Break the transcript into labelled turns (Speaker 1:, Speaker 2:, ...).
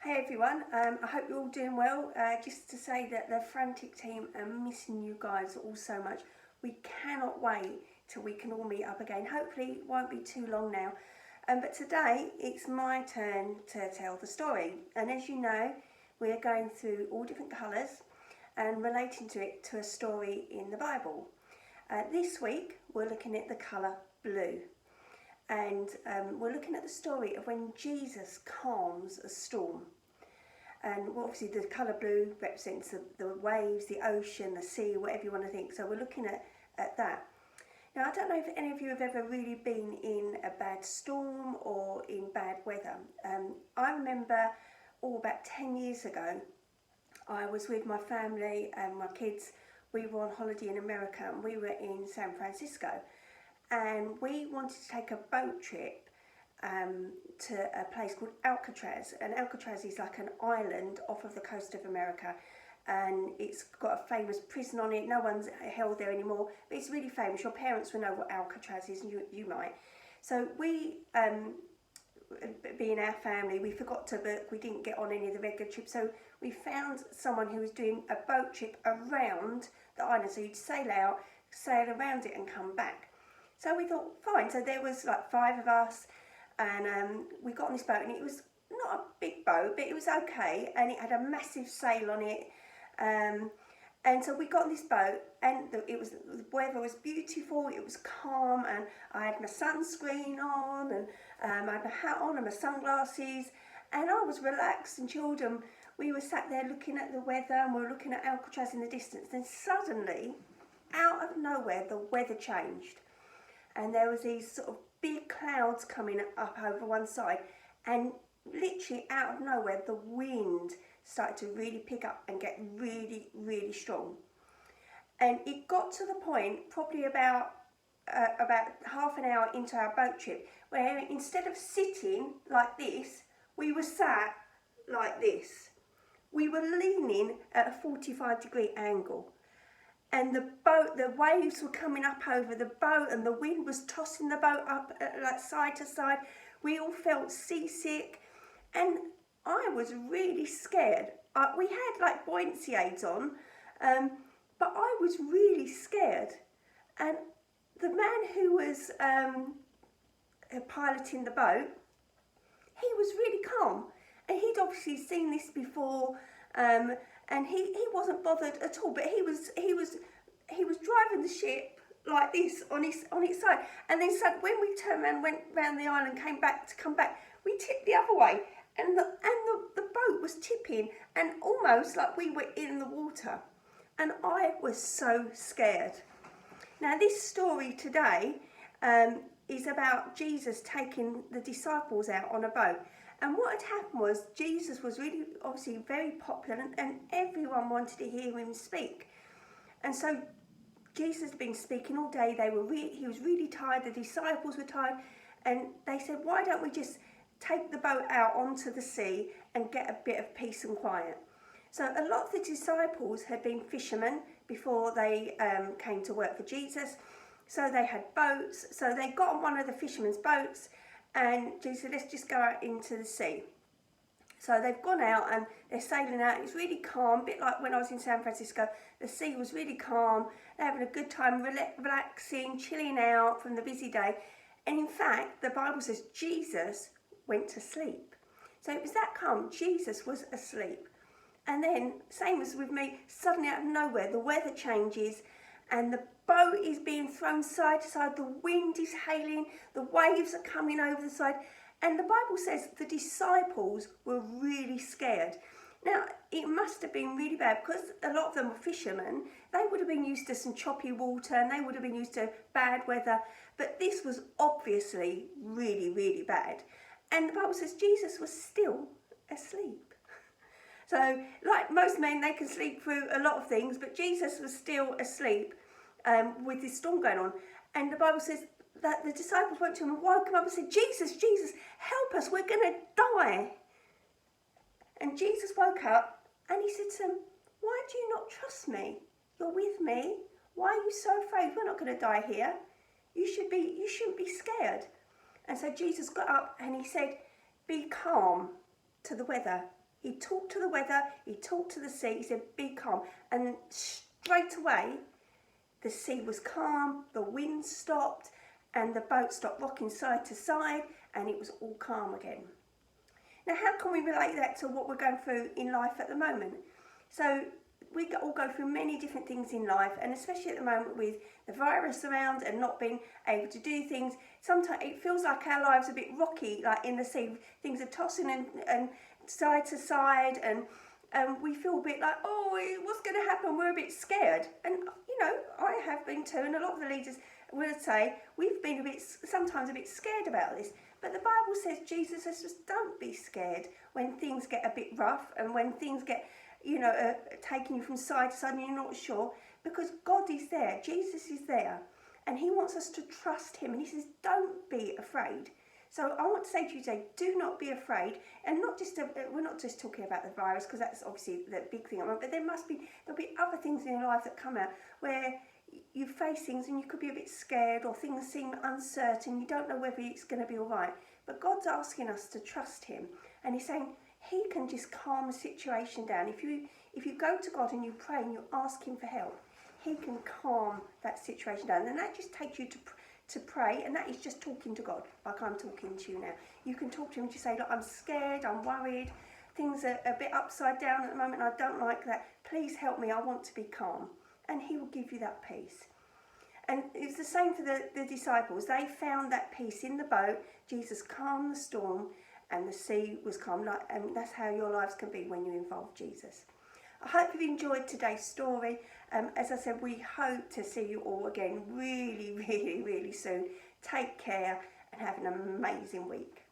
Speaker 1: Hey everyone, I hope you're all doing well. Just to say that the Frantic team are missing you guys all so much. We cannot wait till we can all meet up again. Hopefully it won't be too long now. But today it's my turn to tell the story. And as you know, we're going through all different colours and relating to it to a story in the Bible. This week we're looking at the colour blue. And we're looking at the story of when Jesus calms a storm. And obviously the colour blue represents the waves, the ocean, the sea, whatever you want to think. So we're looking at that. Now, I don't know if any of you have ever really been in a bad storm or in bad weather. I remember about 10 years ago, I was with my family and my kids. We were on holiday in America and we were in San Francisco. And we wanted to take a boat trip to a place called Alcatraz. And Alcatraz is like an island off of the coast of America. And it's got a famous prison on it. No one's held there anymore, but it's really famous. Your parents will know what Alcatraz is, and you might. So we, being our family, we forgot to book. We didn't get on any of the regular trips. So we found someone who was doing a boat trip around the island. So you'd sail out, sail around it and come back. So we thought, fine. So there was like 5 of us, and we got on this boat, and it was not a big boat, but it was okay, and it had a massive sail on it. And so we got on this boat, and the weather was beautiful. It was calm, and I had my sunscreen on, and I had my hat on and my sunglasses, and I was relaxed and chilled. And we were sat there looking at the weather, and we were looking at Alcatraz in the distance. Then suddenly, out of nowhere, the weather changed. And there was these sort of big clouds coming up over one side, and literally out of nowhere the wind started to really pick up and get really, really strong. And it got to the point, probably about half an hour into our boat trip, where instead of sitting like this, we were sat like this. We were leaning at a 45-degree angle. And the waves were coming up over the boat, and the wind was tossing the boat up like side to side. We all felt seasick, and I was really scared. We had like buoyancy aids on, but I was really scared. And the man who was piloting the boat, he was really calm, and he'd obviously seen this before. And he wasn't bothered at all, but he was driving the ship like this on its side. And then so when we turned around, went round the island, came back, we tipped the other way, and the boat was tipping, and almost like we were in the water. And I was so scared. Now this story today is about Jesus taking the disciples out on a boat. And what had happened was Jesus was really, obviously, very popular, and everyone wanted to hear him speak. And so Jesus had been speaking all day. He was really tired. The disciples were tired, and they said, "Why don't we just take the boat out onto the sea and get a bit of peace and quiet?" So a lot of the disciples had been fishermen before they came to work for Jesus. So they had boats. So they got on one of the fishermen's boats. And Jesus said, let's just go out into the sea. So they've gone out and they're sailing out. It's really calm, a bit like when I was in San Francisco. The sea was really calm. They're having a good time, relaxing, chilling out from the busy day. And in fact, the Bible says Jesus went to sleep. So it was that calm. Jesus was asleep. And then, same as with me, suddenly out of nowhere, the weather changes, and the boat is being thrown side to side, the wind is hailing, the waves are coming over the side, and the Bible says the disciples were really scared. Now, it must have been really bad, because a lot of them were fishermen. They would have been used to some choppy water, and they would have been used to bad weather, but this was obviously really, really bad. And the Bible says Jesus was still asleep. So, like most men, they can sleep through a lot of things, but Jesus was still asleep with this storm going on. And the Bible says that the disciples went to him and woke him up and said, Jesus, Jesus, help us, we're going to die. And Jesus woke up and he said to them, why do you not trust me? You're with me. Why are you so afraid? We're not going to die here. You shouldn't be scared. And so Jesus got up and he said, be calm to the weather. He talked to the weather, he talked to the sea, he said, be calm. And straight away, the sea was calm, the wind stopped, and the boat stopped rocking side to side, and it was all calm again. Now, how can we relate that to what we're going through in life at the moment? So we all go through many different things in life, and especially at the moment with the virus around and not being able to do things, sometimes it feels like our lives are a bit rocky, like in the sea. Things are tossing and side to side, and we feel a bit like, oh, what's going to happen? We're a bit scared. And, you know, I have been too, and a lot of the leaders would say, we've been sometimes a bit scared about this. But the Bible says, Jesus says, just don't be scared when things get a bit rough and when things get, you know, taking you from side to side and you're not sure, because God is there, Jesus is there, and he wants us to trust him, and he says, don't be afraid. So I want to say to you today, do not be afraid, and not just we're not just talking about the virus, because that's obviously the big thing, but there'll be other things in your life that come out where you face things and you could be a bit scared, or things seem uncertain, you don't know whether it's going to be all right. But God's asking us to trust him, and he's saying he can just calm the situation down. If you go to God and you pray and you ask him for help, he can calm that situation down. And that just takes you to pray, and that is just talking to God, like I'm talking to you now. You can talk to him and just say, look, I'm scared, I'm worried, things are a bit upside down at the moment, I don't like that. Please help me, I want to be calm. And he will give you that peace. And it's the same for the disciples. They found that peace in the boat. Jesus calmed the storm and the sea was calm. And that's how your lives can be when you involve Jesus. I hope you've enjoyed today's story. As I said, we hope to see you all again really, really, really soon. Take care and have an amazing week.